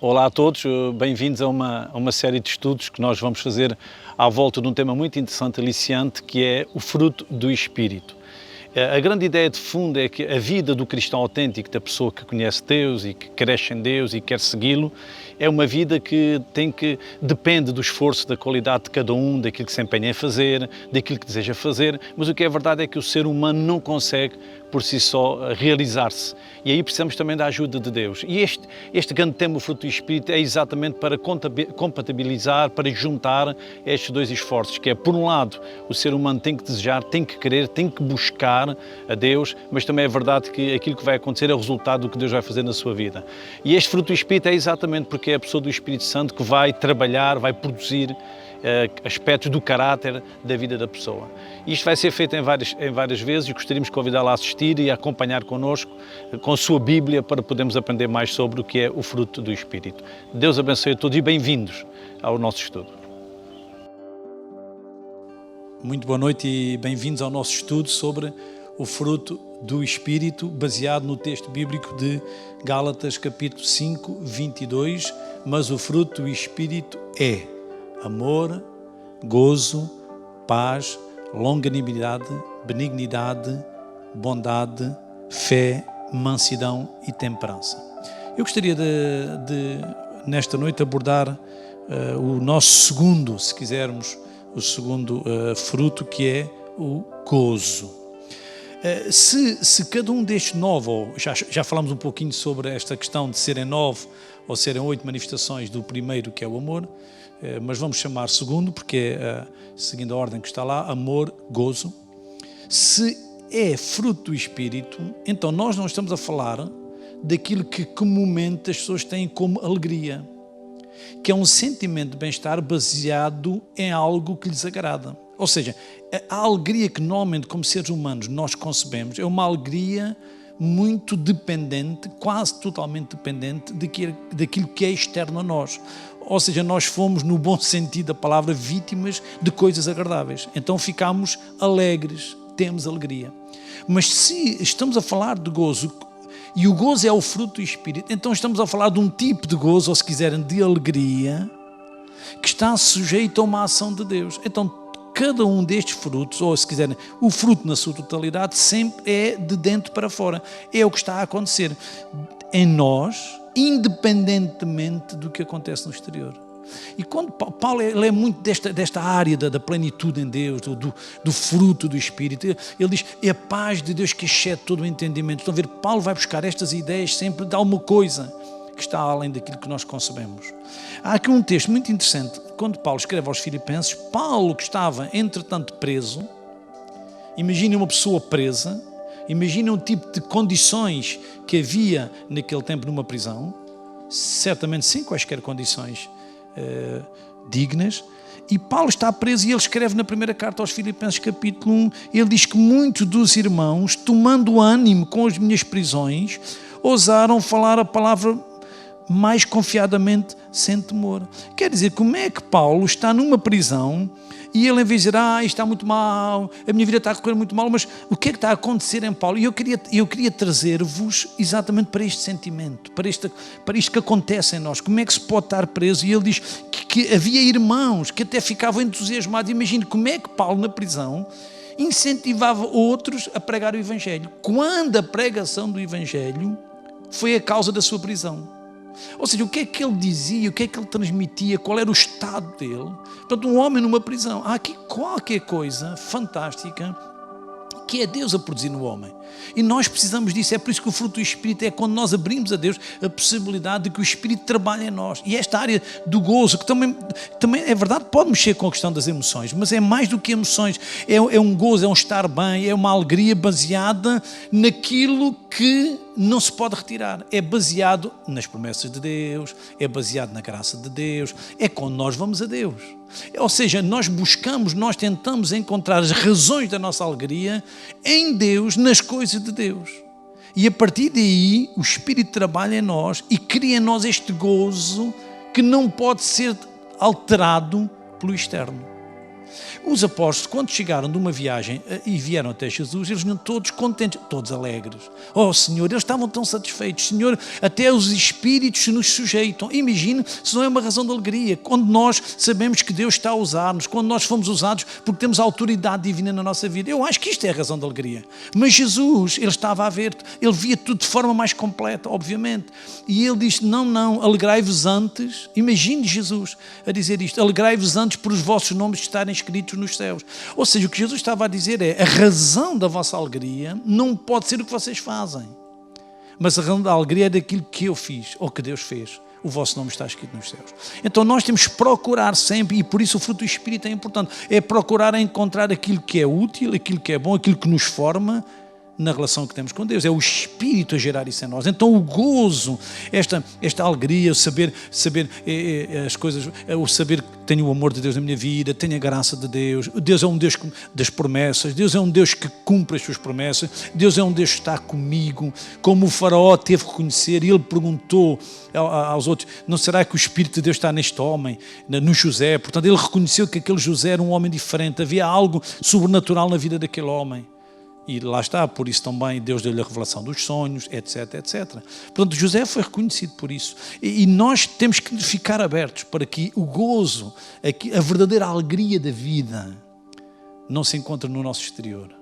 Olá a todos, bem-vindos a uma série de estudos que nós vamos fazer à volta de um tema muito interessante, aliciante, que é o fruto do Espírito. A grande ideia de fundo é que a vida do cristão autêntico, da pessoa que conhece Deus e que cresce em Deus e quer segui-lo, é uma vida que depende do esforço, da qualidade de cada um, daquilo que se empenha em fazer, daquilo que deseja fazer, mas o que é verdade é que o ser humano não consegue por si só realizar-se. E aí precisamos também da ajuda de Deus. E este grande tema, o fruto do Espírito, é exatamente para compatibilizar, para juntar estes dois esforços, que é, por um lado, o ser humano tem que desejar, tem que querer, tem que buscar a Deus, mas também é verdade que aquilo que vai acontecer é o resultado do que Deus vai fazer na sua vida. E este fruto do Espírito é exatamente porque é a pessoa do Espírito Santo que vai trabalhar, vai produzir aspectos do caráter da vida da pessoa. Isto vai ser feito em várias vezes e gostaríamos de convidá-la a assistir e a acompanhar connosco, com a sua Bíblia, para podermos aprender mais sobre o que é o fruto do Espírito. Deus abençoe a todos e bem-vindos ao nosso estudo. Muito boa noite e bem-vindos ao nosso estudo sobre o fruto do Espírito, baseado no texto bíblico de Gálatas, capítulo 5, 22. Mas o fruto do Espírito é amor, gozo, paz, longanimidade, benignidade, bondade, fé, mansidão e temperança. Eu gostaria de nesta noite, abordar o nosso segundo, se quisermos, o segundo fruto, que é o gozo. Se cada um destes 9, ou já falamos um pouquinho sobre esta questão de serem 9 ou serem 8 manifestações do primeiro, que é o amor, mas vamos chamar segundo, porque é, seguindo a ordem que está lá, amor, gozo. Se é fruto do Espírito, então nós não estamos a falar daquilo que comumente as pessoas têm como alegria, que é um sentimento de bem-estar baseado em algo que lhes agrada. Ou seja, a alegria que normalmente, como seres humanos, nós concebemos é uma alegria muito dependente, quase totalmente dependente daquilo que é externo a nós. Ou seja, nós fomos, no bom sentido da palavra, vítimas de coisas agradáveis. Então ficamos alegres, temos alegria. Mas se estamos a falar de gozo, e o gozo é o fruto do Espírito, então estamos a falar de um tipo de gozo, ou se quiserem, de alegria, que está sujeito a uma ação de Deus. Então, cada um destes frutos, ou se quiserem, o fruto na sua totalidade, sempre é de dentro para fora. É o que está a acontecer em nós, independentemente do que acontece no exterior. E quando Paulo é muito desta área da plenitude em Deus, do fruto do Espírito, ele diz, é a paz de Deus que excede todo o entendimento. Estão a ver, Paulo vai buscar estas ideias sempre de alguma coisa que está além daquilo que nós concebemos. Há aqui um texto muito interessante, quando Paulo escreve aos Filipenses, Paulo, que estava entretanto preso, imaginem uma pessoa presa, imaginem um tipo de condições que havia naquele tempo numa prisão, certamente sem quaisquer condições dignas, e Paulo está preso e ele escreve na primeira carta aos Filipenses, capítulo 1, ele diz que muitos dos irmãos, tomando ânimo com as minhas prisões, ousaram falar a palavra mais confiadamente, sem temor. Quer dizer, como é que Paulo está numa prisão e ele, em vez de dizer, isto está muito mal, a minha vida está a correr muito mal, mas o que é que está a acontecer em Paulo? E eu queria trazer-vos exatamente para este sentimento, para isto que acontece em nós. Como é que se pode estar preso? E ele diz que havia irmãos que até ficavam entusiasmados. Imagine como é que Paulo, na prisão, incentivava outros a pregar o Evangelho, quando a pregação do Evangelho foi a causa da sua prisão. Ou seja, o que é que ele dizia, o que é que ele transmitia, qual era o estado dele. Portanto, um homem numa prisão. Há aqui qualquer coisa fantástica que é Deus a produzir no homem. E nós precisamos disso. É por isso que o fruto do Espírito é quando nós abrimos a Deus a possibilidade de que o Espírito trabalhe em nós. E esta área do gozo, que também é verdade, pode mexer com a questão das emoções, mas é mais do que emoções. É um gozo, é um estar bem, é uma alegria baseada naquilo que não se pode retirar. É baseado nas promessas de Deus, é baseado na graça de Deus, é quando nós vamos a Deus. Ou seja, nós tentamos encontrar as razões da nossa alegria em Deus, nas coisas de Deus. E a partir daí, o Espírito trabalha em nós e cria em nós este gozo que não pode ser alterado pelo externo. Os apóstolos, quando chegaram de uma viagem e vieram até Jesus, eles vinham todos contentes, todos alegres. Oh Senhor, eles estavam tão satisfeitos. Senhor, até os espíritos se nos sujeitam. Imagine se não é uma razão de alegria, quando nós sabemos que Deus está a usar-nos, quando nós fomos usados porque temos autoridade divina na nossa vida. Eu acho que isto é a razão de alegria. Mas Jesus, ele estava a ver, ele via tudo de forma mais completa, obviamente. E ele disse, não, alegrai-vos antes. Imagine Jesus a dizer isto, alegrai-vos antes por os vossos nomes estarem escritos nos céus. Ou seja, o que Jesus estava a dizer é, a razão da vossa alegria não pode ser o que vocês fazem, mas a razão da alegria é daquilo que eu fiz, ou que Deus fez. O vosso nome está escrito nos céus. Então nós temos que procurar sempre, e por isso o fruto do Espírito é importante, é procurar encontrar aquilo que é útil, aquilo que é bom, aquilo que nos forma, na relação que temos com Deus. É o Espírito a gerar isso em nós. Então o gozo, esta alegria, o saber as coisas, o saber que tenho o amor de Deus na minha vida, tenho a graça de Deus. Deus é um Deus das promessas, Deus é um Deus que cumpre as suas promessas, Deus é um Deus que está comigo, como o faraó teve que reconhecer, e ele perguntou aos outros, não será que o Espírito de Deus está neste homem, no José? Portanto, ele reconheceu que aquele José era um homem diferente, havia algo sobrenatural na vida daquele homem. E lá está, por isso também Deus deu-lhe a revelação dos sonhos, etc, etc. Portanto, José foi reconhecido por isso. E nós temos que ficar abertos para que o gozo, a verdadeira alegria da vida não se encontre no nosso exterior.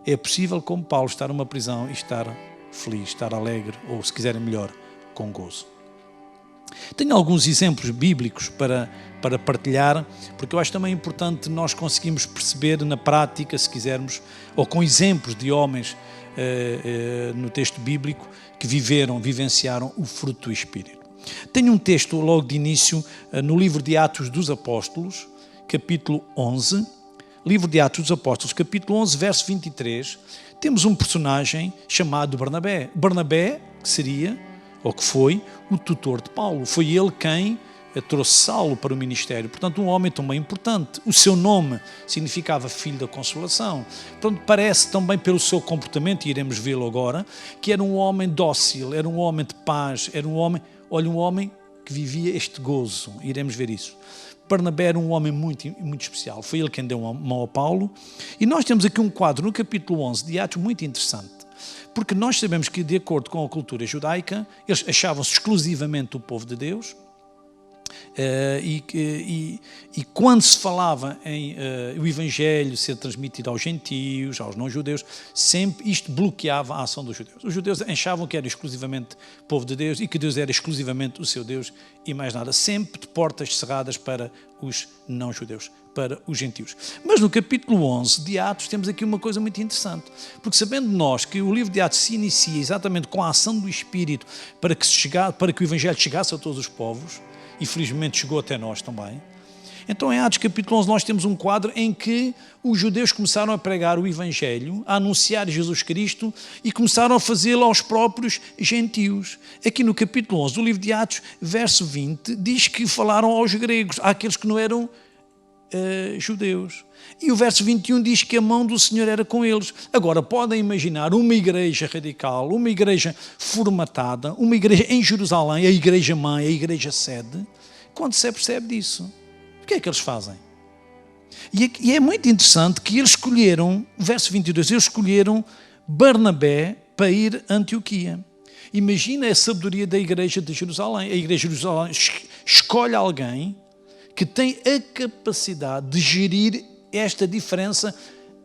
É possível, como Paulo, estar numa prisão e estar feliz, estar alegre, ou se quiserem melhor, com gozo. Tenho alguns exemplos bíblicos para partilhar, porque eu acho também importante nós conseguirmos perceber na prática, se quisermos, ou com exemplos de homens no texto bíblico que vivenciaram o fruto do Espírito. Tenho um texto logo de início no livro de Atos dos Apóstolos, capítulo 11, livro de Atos dos Apóstolos, capítulo 11, verso 23, temos um personagem chamado Barnabé. Barnabé, que seria, ou que foi, o tutor de Paulo. Foi ele quem trouxe Saulo para o ministério. Portanto, um homem também importante. O seu nome significava filho da consolação. Portanto, parece também pelo seu comportamento, e iremos vê-lo agora, que era um homem dócil, era um homem de paz, era um homem que vivia este gozo. Iremos ver isso. Barnabé era um homem muito, muito especial. Foi ele quem deu a mão a Paulo. E nós temos aqui um quadro no capítulo 11 de Atos muito interessante. Porque nós sabemos que, de acordo com a cultura judaica, eles achavam-se exclusivamente o povo de Deus, e quando se falava em o Evangelho ser transmitido aos gentios, aos não-judeus, sempre isto bloqueava a ação dos judeus. Os judeus achavam que era exclusivamente povo de Deus e que Deus era exclusivamente o seu Deus e mais nada, sempre de portas cerradas para os não-judeus, para os gentios. Mas no capítulo 11 de Atos temos aqui uma coisa muito interessante, porque sabendo nós que o livro de Atos se inicia exatamente com a ação do Espírito para que o Evangelho chegasse a todos os povos, e felizmente chegou até nós também. Então em Atos capítulo 11 nós temos um quadro em que os judeus começaram a pregar o Evangelho, a anunciar Jesus Cristo e começaram a fazê-lo aos próprios gentios. Aqui no capítulo 11 do livro de Atos, verso 20, diz que falaram aos gregos, àqueles que não eram judeus. E o verso 21 diz que a mão do Senhor era com eles. Agora, podem imaginar uma igreja radical, uma igreja formatada, uma igreja em Jerusalém, a igreja-mãe, a igreja-sede, quando se percebe disso. O que é que eles fazem? E é muito interessante que eles escolheram, verso 22, eles escolheram Barnabé para ir a Antioquia. Imagina a sabedoria da igreja de Jerusalém. A igreja de Jerusalém escolhe alguém que tem a capacidade de gerir esta diferença,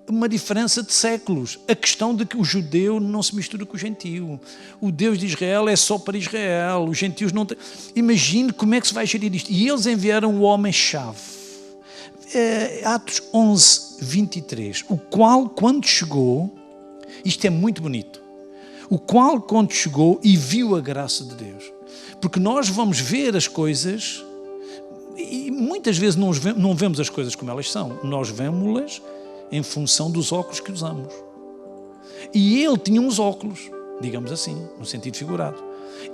uma diferença de séculos. A questão de que o judeu não se mistura com o gentio. O Deus de Israel é só para Israel. Os gentios não têm... Imagine como é que se vai gerir isto. E eles enviaram o homem-chave. Atos 11, 23. O qual, quando chegou... Isto é muito bonito. O qual, quando chegou e viu a graça de Deus. Porque nós vamos ver as coisas... E muitas vezes não vemos as coisas como elas são. Nós vemos-las em função dos óculos que usamos. E ele tinha uns óculos, digamos assim, no sentido figurado.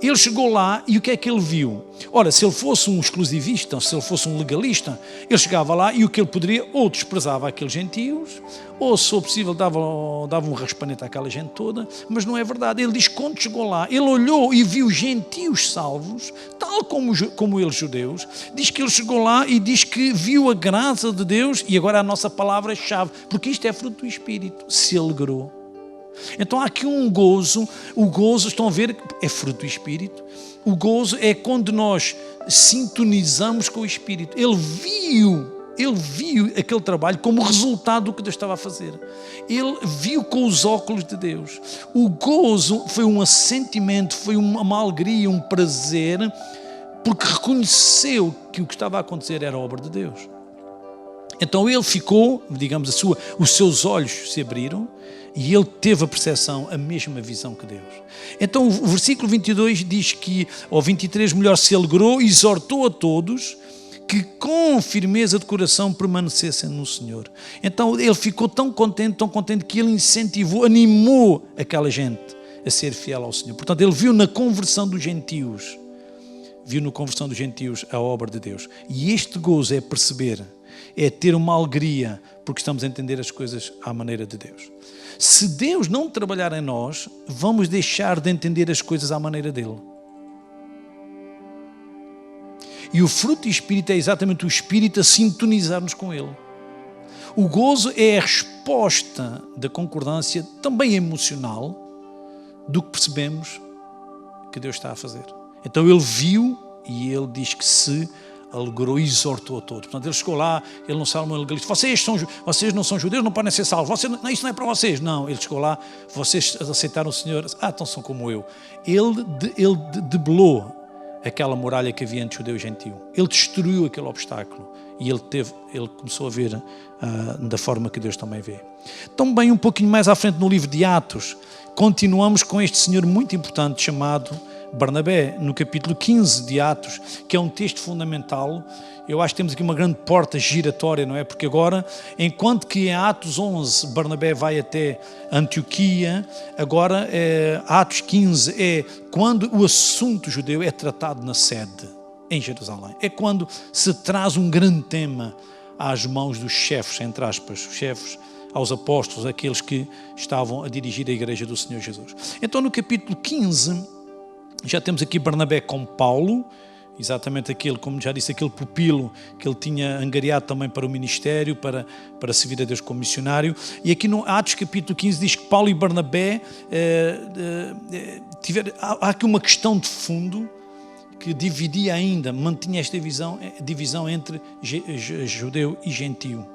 Ele chegou lá e o que é que ele viu? Ora, se ele fosse um exclusivista, se ele fosse um legalista, ele chegava lá e o que ele poderia, ou desprezava aqueles gentios, ou, se for possível, dava um raspanete àquela gente toda, mas não é verdade. Ele diz que quando chegou lá, ele olhou e viu gentios salvos, tal como eles judeus. Diz que ele chegou lá e diz que viu a graça de Deus, e agora a nossa palavra-chave, porque isto é fruto do Espírito, se alegrou. Então há aqui um gozo. O gozo, estão a ver, é fruto do Espírito. O gozo é quando nós sintonizamos com o Espírito. Ele viu aquele trabalho como resultado do que Deus estava a fazer. Ele viu com os óculos de Deus. O gozo foi um assentimento, foi uma alegria, um prazer, porque reconheceu que o que estava a acontecer era a obra de Deus. Então ele ficou, digamos, os seus olhos se abriram e ele teve a percepção, a mesma visão que Deus. Então o versículo 22 diz que, ou 23, melhor, se alegrou e exortou a todos que com firmeza de coração permanecessem no Senhor. Então ele ficou tão contente que ele incentivou, animou aquela gente a ser fiel ao Senhor. Portanto, ele viu na conversão dos gentios a obra de Deus. E este gozo é perceber, é ter uma alegria, porque estamos a entender as coisas à maneira de Deus. Se Deus não trabalhar em nós, vamos deixar de entender as coisas à maneira dele. E o fruto do Espírito é exatamente o Espírito a sintonizar-nos com ele. O gozo é a resposta da concordância, também emocional, do que percebemos que Deus está a fazer. Então ele viu e ele diz que se alegrou e exortou a todos. Portanto, ele chegou lá, ele não sabe, um legalista. Vocês não são judeus, não podem ser salvos. Isso não é para vocês. Não, ele chegou lá, vocês aceitaram o Senhor. Então são como eu. Ele debelou aquela muralha que havia entre judeu e gentio. Ele destruiu aquele obstáculo e ele começou a ver da forma que Deus também vê. Também um pouquinho mais à frente no livro de Atos, continuamos com este senhor muito importante chamado Barnabé, no capítulo 15 de Atos, que é um texto fundamental. Eu acho que temos aqui uma grande porta giratória, não é? Porque agora, enquanto que em Atos 11 Barnabé vai até Antioquia, agora Atos 15 é quando o assunto judeu é tratado na sede, em Jerusalém. É quando se traz um grande tema às mãos dos chefes, entre aspas, os chefes, aos apóstolos, aqueles que estavam a dirigir a igreja do Senhor Jesus. Então no capítulo 15, já temos aqui Barnabé com Paulo, exatamente aquele, como já disse, aquele pupilo que ele tinha angariado também para o ministério, para servir a Deus como missionário. E aqui no Atos capítulo 15 diz que Paulo e Barnabé há aqui uma questão de fundo que dividia ainda, mantinha esta divisão entre judeu e gentio,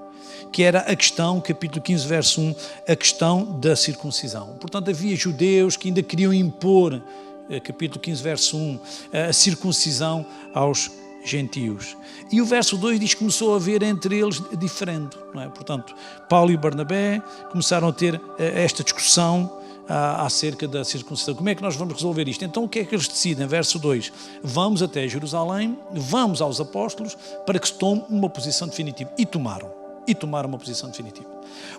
que era a questão, capítulo 15, verso 1, a questão da circuncisão. Portanto, havia judeus que ainda queriam impor, capítulo 15, verso 1, a circuncisão aos gentios. E o verso 2 diz que começou a haver entre eles diferente, não é? Portanto, Paulo e Barnabé começaram a ter esta discussão acerca da circuncisão. Como é que nós vamos resolver isto? Então o que é que eles decidem? Verso 2, vamos até Jerusalém, vamos aos apóstolos para que se tome uma posição definitiva. E tomaram uma posição definitiva.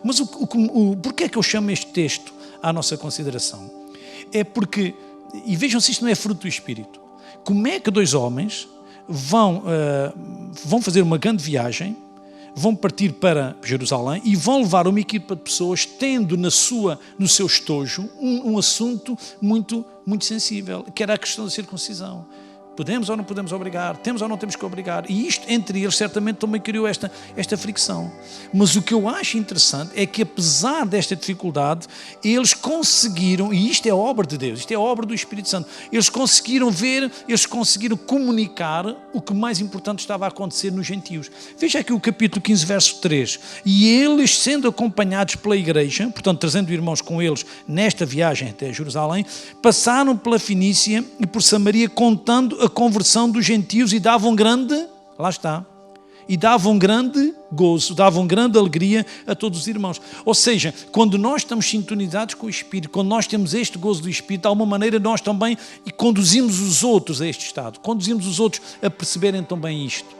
Mas porquê é que eu chamo este texto à nossa consideração? É porque, e vejam se isto não é fruto do Espírito, como é que dois homens vão fazer uma grande viagem, vão partir para Jerusalém e vão levar uma equipa de pessoas tendo no seu estojo um assunto muito, muito sensível, que era a questão da circuncisão. Podemos ou não podemos obrigar? Temos ou não temos que obrigar? E isto, entre eles, certamente também criou esta fricção. Mas o que eu acho interessante é que, apesar desta dificuldade, eles conseguiram, e isto é obra de Deus, isto é obra do Espírito Santo, eles conseguiram ver, eles conseguiram comunicar o que mais importante estava a acontecer nos gentios. Veja aqui o capítulo 15, verso 3. E eles, sendo acompanhados pela igreja, portanto, trazendo irmãos com eles nesta viagem até Jerusalém, passaram pela Fenícia e por Samaria, contando a conversão dos gentios, e davam grande gozo, davam grande alegria a todos os irmãos. Ou seja, quando nós estamos sintonizados com o Espírito, quando nós temos este gozo do Espírito, de alguma maneira nós também conduzimos os outros a este estado, conduzimos os outros a perceberem também isto.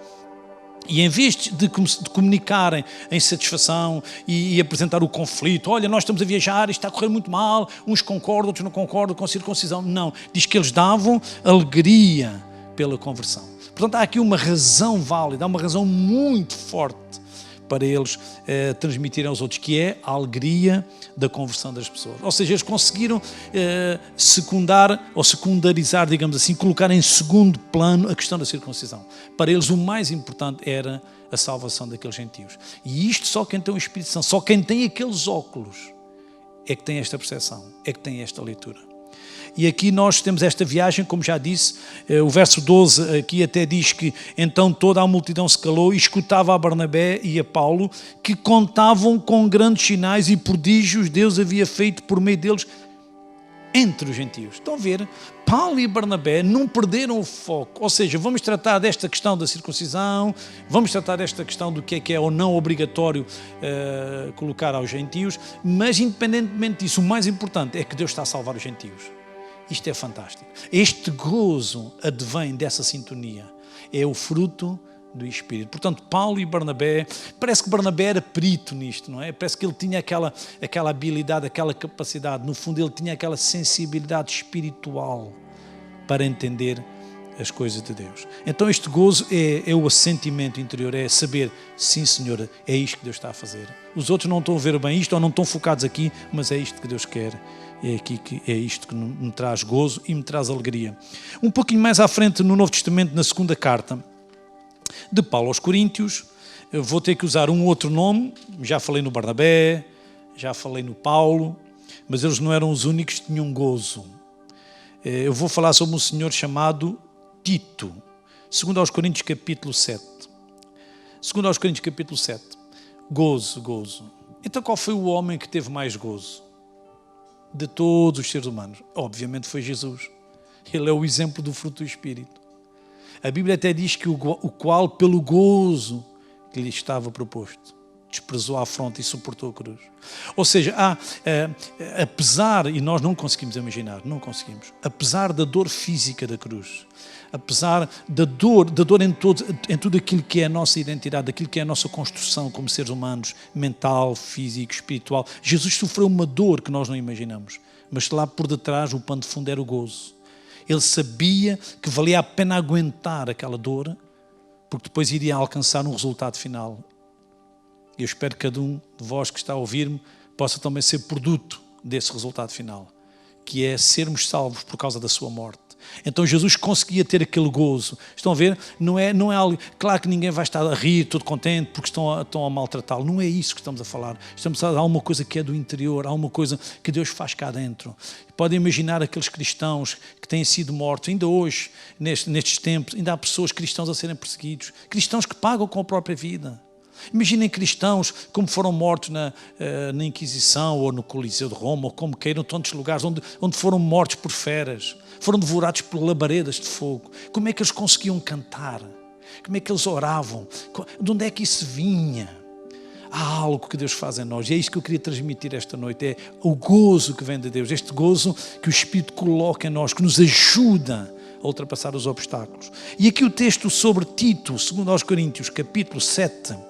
E em vez de comunicarem a insatisfação e apresentar o conflito, olha, nós estamos a viajar, isto está a correr muito mal, uns concordam, outros não concordam com a circuncisão. Não, diz que eles davam alegria pela conversão. Portanto, há aqui uma razão válida, há uma razão muito forte para eles transmitirem aos outros, que é a alegria da conversão das pessoas. Ou seja, eles conseguiram secundarizar, digamos assim, colocar em segundo plano a questão da circuncisão. Para eles o mais importante era a salvação daqueles gentios. E isto só quem tem o Espírito Santo, só quem tem aqueles óculos é que tem esta percepção, é que tem esta leitura. E aqui nós temos esta viagem, como já disse, o verso 12 aqui até diz que então toda a multidão se calou e escutava a Barnabé e a Paulo, que contavam com grandes sinais e prodígios Deus havia feito por meio deles entre os gentios. Estão a ver? Paulo e Barnabé não perderam o foco, ou seja, vamos tratar desta questão da circuncisão, vamos tratar desta questão do que é ou não obrigatório colocar aos gentios, mas independentemente disso, o mais importante é que Deus está a salvar os gentios. Isto é fantástico. Este gozo advém dessa sintonia. É o fruto do Espírito. Portanto, Paulo e Barnabé, parece que Barnabé era perito nisto, não é? Parece que ele tinha aquela habilidade, aquela capacidade. No fundo, ele tinha aquela sensibilidade espiritual para entender as coisas de Deus. Então este gozo é o assentimento interior, é saber, sim Senhor, é isto que Deus está a fazer. Os outros não estão a ver bem isto ou não estão focados aqui, mas é isto que Deus quer. É isto que me traz gozo e me traz alegria. Um pouquinho mais à frente no Novo Testamento, na segunda carta de Paulo aos Coríntios, eu vou ter que usar um outro nome. Já falei no Barnabé, já falei no Paulo, mas eles não eram os únicos que tinham gozo. Eu vou falar sobre um senhor chamado Tito, segundo aos Coríntios capítulo 7. Segundo aos Coríntios capítulo 7. Gozo. Então qual foi o homem que teve mais gozo de todos os seres humanos? Obviamente foi Jesus. Ele é o exemplo do fruto do Espírito. A Bíblia até diz que o qual, pelo gozo que lhe estava proposto, desprezou a afronta e suportou a cruz. Ou seja, apesar, e nós não conseguimos imaginar, não conseguimos, apesar da dor física da cruz, apesar da dor em tudo aquilo que é a nossa identidade, aquilo que é a nossa construção como seres humanos, mental, físico, espiritual, Jesus sofreu uma dor que nós não imaginamos, mas lá por detrás o pano de fundo era o gozo. Ele sabia que valia a pena aguentar aquela dor, porque depois iria alcançar um resultado final. Eu espero que cada um de vós que está a ouvir-me possa também ser produto desse resultado final, que é sermos salvos por causa da sua morte. Então Jesus conseguia ter aquele gozo. Estão a ver? Não é algo... Claro que ninguém vai estar a rir, todo contente, porque estão a maltratá-lo. Não é isso que estamos a falar. Estamos a falar de uma coisa que é do interior, há uma coisa que Deus faz cá dentro. Podem imaginar aqueles cristãos que têm sido mortos. Ainda hoje, nestes tempos, ainda há pessoas cristãos a serem perseguidos. Cristãos que pagam com a própria vida. Imaginem cristãos como foram mortos na Inquisição ou no Coliseu de Roma, ou como queiram, tantos lugares onde foram mortos por feras, foram devorados por labaredas de fogo. Como é que eles conseguiam cantar? Como é que eles oravam? De onde é que isso vinha? Há algo que Deus faz em nós, e é isso que eu queria transmitir esta noite, é o gozo que vem de Deus, este gozo que o Espírito coloca em nós, que nos ajuda a ultrapassar os obstáculos. E aqui o texto sobre Tito, segundo aos Coríntios, capítulo 7,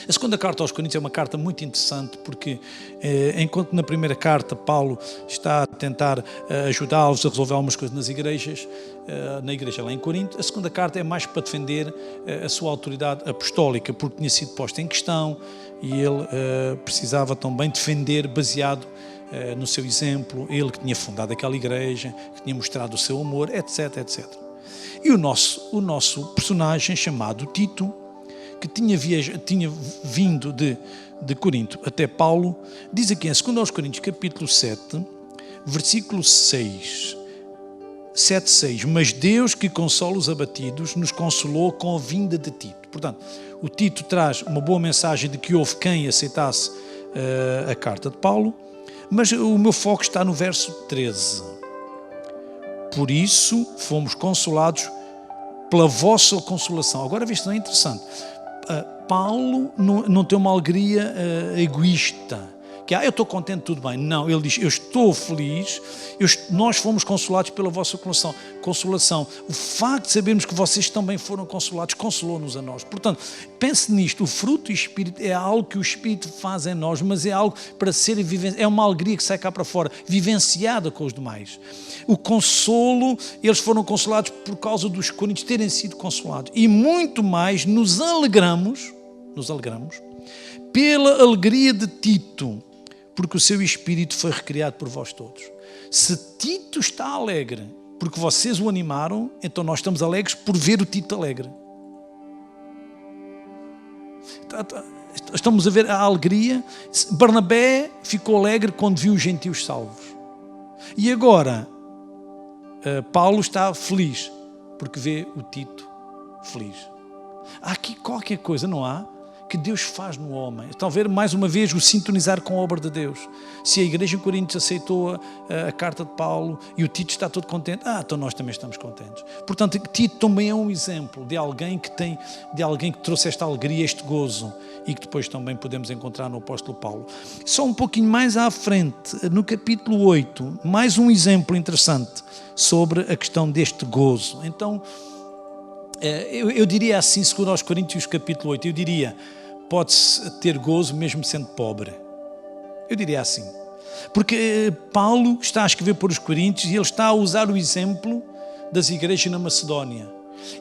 a segunda carta aos Coríntios é uma carta muito interessante porque, enquanto na primeira carta Paulo está a tentar ajudá-los a resolver algumas coisas nas igrejas, na igreja lá em Corinto, a segunda carta é mais para defender a sua autoridade apostólica, porque tinha sido posta em questão e ele precisava também defender baseado no seu exemplo, ele que tinha fundado aquela igreja, que tinha mostrado o seu amor, etc, etc. E o nosso personagem chamado Tito, que tinha vindo de Corinto até Paulo, diz aqui em 2 aos Coríntios capítulo 7, versículo 6, 7:6, mas Deus que consola os abatidos nos consolou com a vinda de Tito. Portanto, o Tito traz uma boa mensagem de que houve quem aceitasse a carta de Paulo, mas o meu foco está no verso 13. Por isso fomos consolados pela vossa consolação. Agora, isto não é interessante. Paulo não tem uma alegria egoísta, que eu estou contente, tudo bem. Não, ele diz, eu estou feliz, nós fomos consolados pela vossa consolação. O facto de sabermos que vocês também foram consolados, consolou-nos a nós. Portanto, pense nisto, o fruto do Espírito é algo que o Espírito faz em nós, mas é algo para ser vivenciado, é uma alegria que sai cá para fora, vivenciada com os demais. O consolo, eles foram consolados por causa dos coríntios terem sido consolados. E muito mais nos alegramos pela alegria de Tito, porque o seu espírito foi recriado por vós todos. Se Tito está alegre porque vocês o animaram, então nós estamos alegres por ver o Tito alegre. Estamos a ver a alegria. Barnabé ficou alegre quando viu os gentios salvos. E agora, Paulo está feliz porque vê o Tito feliz. Há aqui qualquer coisa, não há? Que Deus faz no homem. Talvez, mais uma vez, o sintonizar com a obra de Deus. Se a igreja em Coríntios aceitou a carta de Paulo e o Tito está todo contente, então nós também estamos contentes. Portanto, Tito também é um exemplo de alguém que trouxe esta alegria, este gozo, e que depois também podemos encontrar no apóstolo Paulo. Só um pouquinho mais à frente, no capítulo 8, mais um exemplo interessante sobre a questão deste gozo. Então, eu diria assim, segundo aos Coríntios capítulo 8, eu diria, pode-se ter gozo mesmo sendo pobre. Eu diria assim. Porque Paulo está a escrever para os Coríntios e ele está a usar o exemplo das igrejas na Macedónia.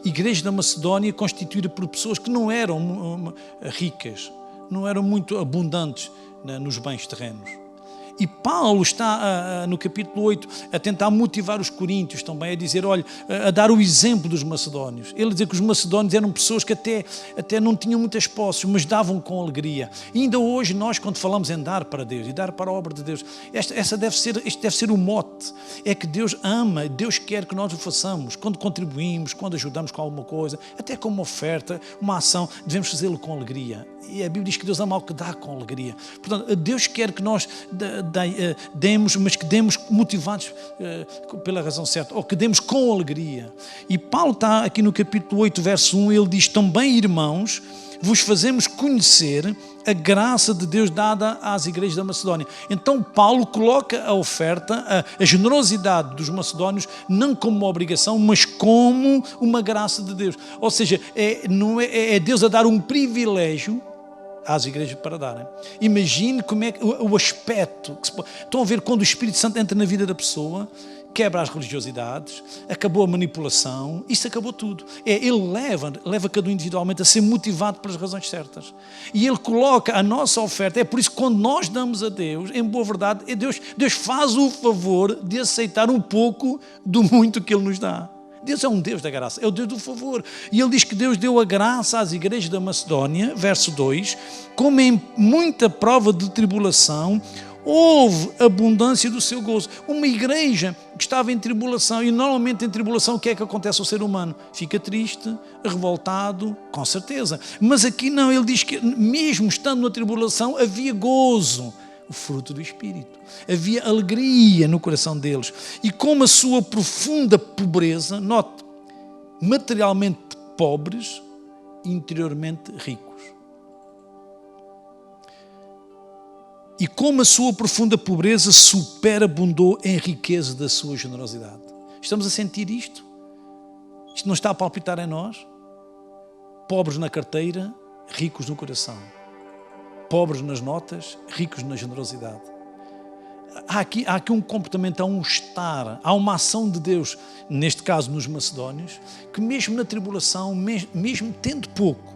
Igreja da Macedónia constituída por pessoas que não eram ricas, não eram muito abundantes nos bens terrenos. E Paulo está no capítulo 8 a tentar motivar os coríntios também, a dizer, olha, a dar o exemplo dos macedónios. Ele dizia que os macedónios eram pessoas que até não tinham muitas posses, mas davam com alegria. E ainda hoje nós, quando falamos em dar para Deus e dar para a obra de Deus, este deve ser o mote. É que Deus ama, Deus quer que nós o façamos. Quando contribuímos, quando ajudamos com alguma coisa, até com uma oferta, uma ação, devemos fazê-lo com alegria. E a Bíblia diz que Deus ama o que dá com alegria. Portanto, Deus quer que nós demos, mas que demos motivados pela razão certa, ou que demos com alegria. E Paulo está aqui no capítulo 8, verso 1, ele diz, também, irmãos, vos fazemos conhecer a graça de Deus dada às igrejas da Macedónia. Então Paulo coloca a oferta, a generosidade dos macedónios, não como uma obrigação, mas como uma graça de Deus. Ou seja, é Deus a dar um privilégio às igrejas para darem. Imagine como é o aspecto. Estão a ver quando o Espírito Santo entra na vida da pessoa, quebra as religiosidades, acabou a manipulação, isso acabou tudo. Ele leva cada um individualmente a ser motivado pelas razões certas. E Ele coloca a nossa oferta. É por isso que quando nós damos a Deus, em boa verdade, Deus faz o favor de aceitar um pouco do muito que Ele nos dá. Deus é um Deus da graça, é o Deus do favor. E ele diz que Deus deu a graça às igrejas da Macedónia, verso 2, como em muita prova de tribulação, houve abundância do seu gozo. Uma igreja que estava em tribulação, e normalmente em tribulação o que é que acontece ao ser humano? Fica triste, revoltado, com certeza. Mas aqui não, ele diz que mesmo estando na tribulação havia gozo. O fruto do Espírito. Havia alegria no coração deles. E como a sua profunda pobreza, note, materialmente pobres, interiormente ricos. E como a sua profunda pobreza superabundou em riqueza da sua generosidade. Estamos a sentir isto? Isto não está a palpitar em nós? Pobres na carteira, ricos no coração. Pobres nas notas, ricos na generosidade. Há aqui um comportamento, há um estar, há uma ação de Deus, neste caso nos macedónios, que mesmo na tribulação, mesmo tendo pouco,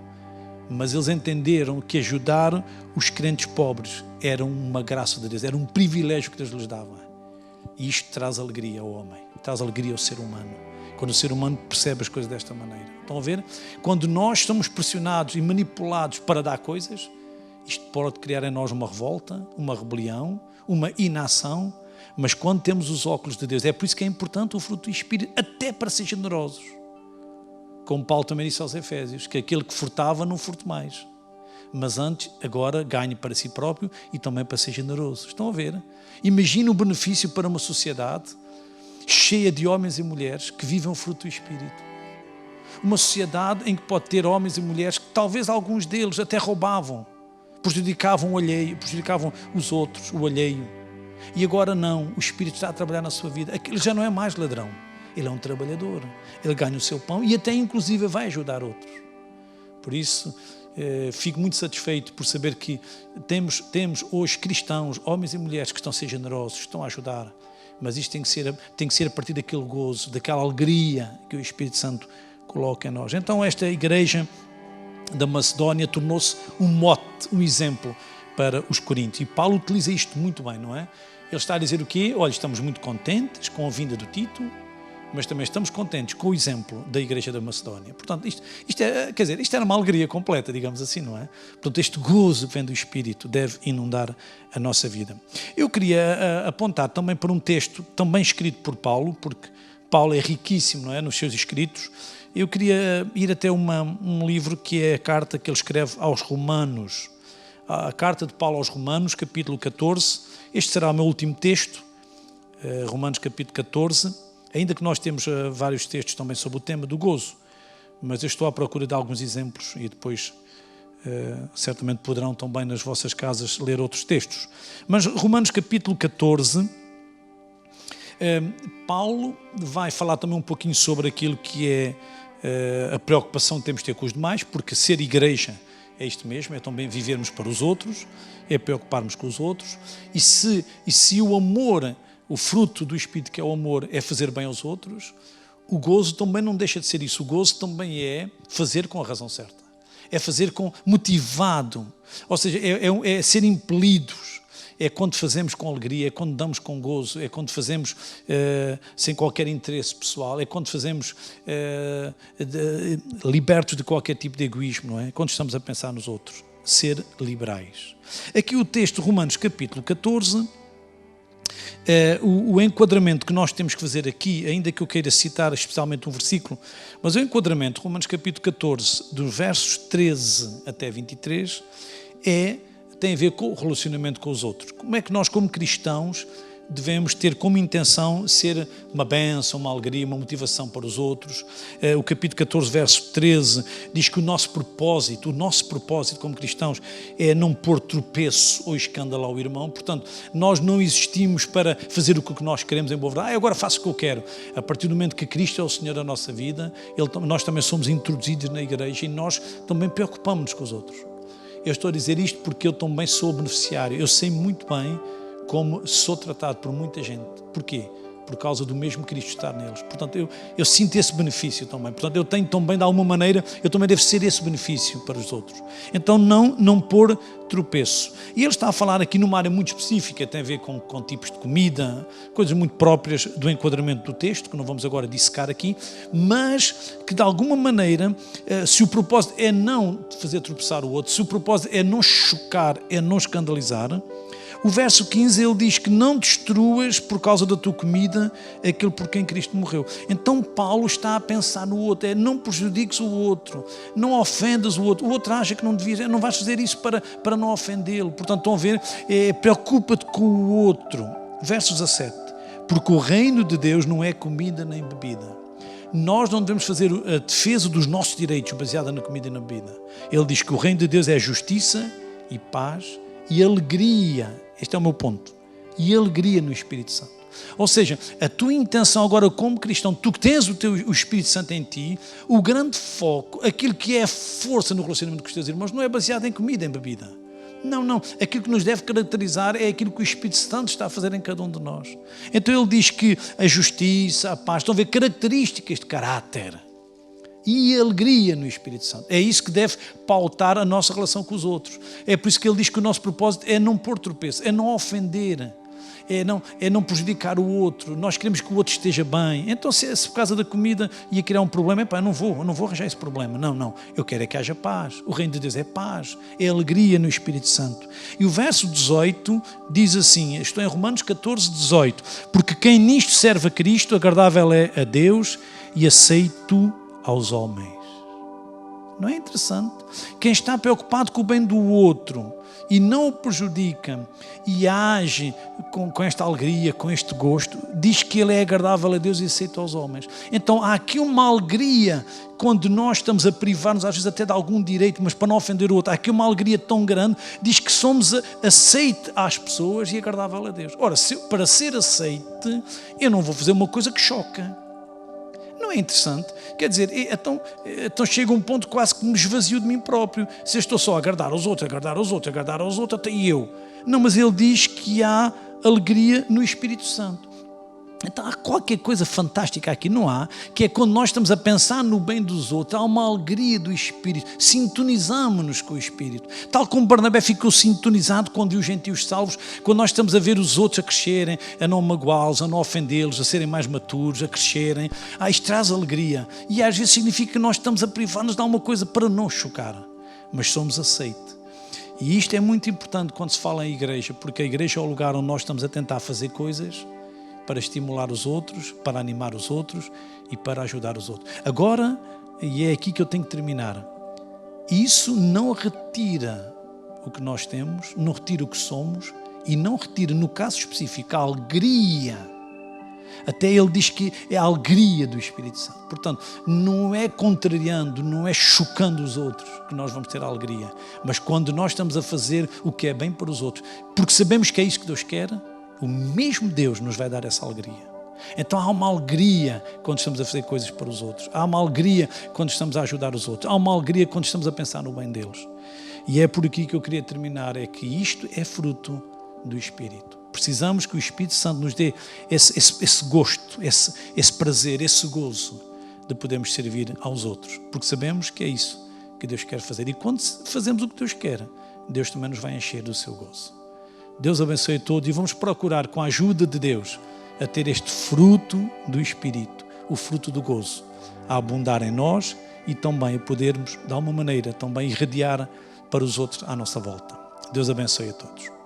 mas eles entenderam que ajudar os crentes pobres era uma graça de Deus, era um privilégio que Deus lhes dava. E isto traz alegria ao homem, traz alegria ao ser humano. Quando o ser humano percebe as coisas desta maneira. Estão a ver? Quando nós somos pressionados e manipulados para dar coisas, isto pode criar em nós uma revolta, uma rebelião, uma inação, mas quando temos os óculos de Deus, é por isso que é importante o fruto do Espírito, até para ser generosos. Como Paulo também disse aos Efésios, que aquele que furtava não furte mais, mas antes, agora, ganhe para si próprio e também para ser generoso. Estão a ver? Imagina o benefício para uma sociedade cheia de homens e mulheres que vivem o fruto do Espírito. Uma sociedade em que pode ter homens e mulheres que talvez alguns deles até roubavam, prejudicavam o alheio, prejudicavam os outros, o alheio. E agora não, o Espírito está a trabalhar na sua vida. Ele já não é mais ladrão, ele é um trabalhador, ele ganha o seu pão e até inclusive vai ajudar outros. Por isso, fico muito satisfeito por saber que temos hoje cristãos, homens e mulheres que estão a ser generosos, estão a ajudar, mas isto tem que ser a partir daquele gozo, daquela alegria que o Espírito Santo coloca em nós. Então esta igreja da Macedónia tornou-se um mote, um exemplo para os coríntios. E Paulo utiliza isto muito bem, não é? Ele está a dizer o quê? Olha, estamos muito contentes com a vinda do Tito, mas também estamos contentes com o exemplo da igreja da Macedónia. Portanto, isto era uma alegria completa, digamos assim, não é? Portanto, este gozo que vem do Espírito deve inundar a nossa vida. Eu queria apontar também para um texto também escrito por Paulo, porque Paulo é riquíssimo, não é? Nos seus escritos. Eu queria ir até um livro que é a carta que ele escreve aos Romanos. A carta de Paulo aos Romanos, capítulo 14. Este será o meu último texto, Romanos capítulo 14. Ainda que nós temos vários textos também sobre o tema do gozo, mas eu estou à procura de alguns exemplos e depois certamente poderão também nas vossas casas ler outros textos. Mas Romanos capítulo 14, Paulo vai falar também um pouquinho sobre aquilo que é a preocupação que temos de ter com os demais, porque ser igreja é isto mesmo, é também vivermos para os outros, é preocuparmos com os outros, e se o amor, o fruto do Espírito que é o amor, é fazer bem aos outros, o gozo também não deixa de ser isso. O gozo também é fazer com a razão certa. É fazer motivado. Ou seja, é ser impelidos. É quando fazemos com alegria, é quando damos com gozo, é quando fazemos sem qualquer interesse pessoal, é quando fazemos libertos de qualquer tipo de egoísmo, não é? Quando estamos a pensar nos outros. Ser liberais. Aqui o texto, Romanos capítulo 14... o enquadramento que nós temos que fazer aqui, ainda que eu queira citar especialmente um versículo, mas o enquadramento, Romanos capítulo 14, dos versos 13 até 23, tem a ver com o relacionamento com os outros. Como é que nós, como cristãos, devemos ter como intenção ser uma bênção, uma alegria, uma motivação para os outros. O capítulo 14, verso 13, diz que o nosso propósito como cristãos é não pôr tropeço ou escândalo ao irmão. Portanto, nós não existimos para fazer o que nós queremos em boa verdade. Agora faço o que eu quero. A partir do momento que Cristo é o Senhor da nossa vida, nós também somos introduzidos na igreja e nós também preocupamos-nos com os outros. Eu estou a dizer isto porque eu também sou beneficiário. Eu sei muito bem como sou tratado por muita gente. Porquê? Por causa do mesmo Cristo estar neles. Portanto, eu sinto esse benefício também. Portanto, eu tenho também, de alguma maneira, eu também devo ser esse benefício para os outros. Então, não pôr tropeço. E ele está a falar aqui numa área muito específica, tem a ver com tipos de comida, coisas muito próprias do enquadramento do texto, que não vamos agora dissecar aqui, mas que, de alguma maneira, se o propósito é não fazer tropeçar o outro, se o propósito é não chocar, é não escandalizar, o verso 15, ele diz que não destruas por causa da tua comida aquele por quem Cristo morreu. Então Paulo está a pensar no outro, não prejudiques o outro, não ofendas o outro acha que não devias, não vais fazer isso para não ofendê-lo. Portanto, estão a ver, preocupa-te com o outro. Verso 17, porque o reino de Deus não é comida nem bebida. Nós não devemos fazer a defesa dos nossos direitos baseada na comida e na bebida. Ele diz que o reino de Deus é justiça e paz e alegria. Este é o meu ponto. E alegria no Espírito Santo. Ou seja, a tua intenção agora como cristão, tu que tens o Espírito Santo em ti, o grande foco, aquilo que é a força no relacionamento com os teus irmãos, não é baseado em comida, em bebida. Não. Aquilo que nos deve caracterizar é aquilo que o Espírito Santo está a fazer em cada um de nós. Então ele diz que a justiça, a paz, estão a ver características de caráter e alegria no Espírito Santo. É isso que deve pautar a nossa relação com os outros. É por isso que ele diz que o nosso propósito é não pôr tropeço, é não ofender, é não prejudicar o outro. Nós queremos que o outro esteja bem. Então, se por causa da comida ia criar um problema, eu não vou arranjar esse problema. Não. Eu quero é que haja paz. O reino de Deus é paz, é alegria no Espírito Santo. E o verso 18 diz assim, estou em Romanos 14, 18, porque quem nisto serve a Cristo, agradável é a Deus e aceito aos homens. Não é interessante? Quem está preocupado com o bem do outro e não o prejudica e age com esta alegria, com este gosto, diz que ele é agradável a Deus e aceito aos homens. Então há aqui uma alegria quando nós estamos a privar-nos às vezes até de algum direito, mas para não ofender o outro. Há aqui uma alegria tão grande, diz que somos aceite às pessoas e agradável a Deus. Ora, para ser aceite, eu não vou fazer uma coisa que choca. Não é interessante? Quer dizer, então chega um ponto quase que me esvazio de mim próprio. Se eu estou só a agradar aos outros, até eu. Não, mas ele diz que há alegria no Espírito Santo. Então há qualquer coisa fantástica aqui, não há? Que é quando nós estamos a pensar no bem dos outros, há uma alegria do Espírito, sintonizamos-nos com o Espírito. Tal como Barnabé ficou sintonizado quando viu os gentios salvos, quando nós estamos a ver os outros a crescerem, a não magoá-los, a não ofendê-los, a serem mais maturos, a crescerem. Isto traz alegria. E às vezes significa que nós estamos a privar-nos de alguma coisa para não chocar, mas somos aceite. E isto é muito importante quando se fala em igreja, porque a igreja é o lugar onde nós estamos a tentar fazer coisas para estimular os outros, para animar os outros e para ajudar os outros. Agora, e é aqui que eu tenho que terminar, isso não retira o que nós temos, não retira o que somos e não retira, no caso específico, a alegria. Até ele diz que é a alegria do Espírito Santo. Portanto, não é contrariando, não é chocando os outros que nós vamos ter a alegria, mas quando nós estamos a fazer o que é bem para os outros, porque sabemos que é isso que Deus quer, o mesmo Deus nos vai dar essa alegria. Então há uma alegria quando estamos a fazer coisas para os outros. Há uma alegria quando estamos a ajudar os outros. Há uma alegria quando estamos a pensar no bem deles. E é por aqui que eu queria terminar, é que isto é fruto do Espírito. Precisamos que o Espírito Santo nos dê esse gosto, esse prazer, esse gozo de podermos servir aos outros. Porque sabemos que é isso que Deus quer fazer. E quando fazemos o que Deus quer, Deus também nos vai encher do seu gozo. Deus abençoe a todos e vamos procurar, com a ajuda de Deus, a ter este fruto do Espírito, o fruto do gozo, a abundar em nós e também a podermos, de alguma maneira, também irradiar para os outros à nossa volta. Deus abençoe a todos.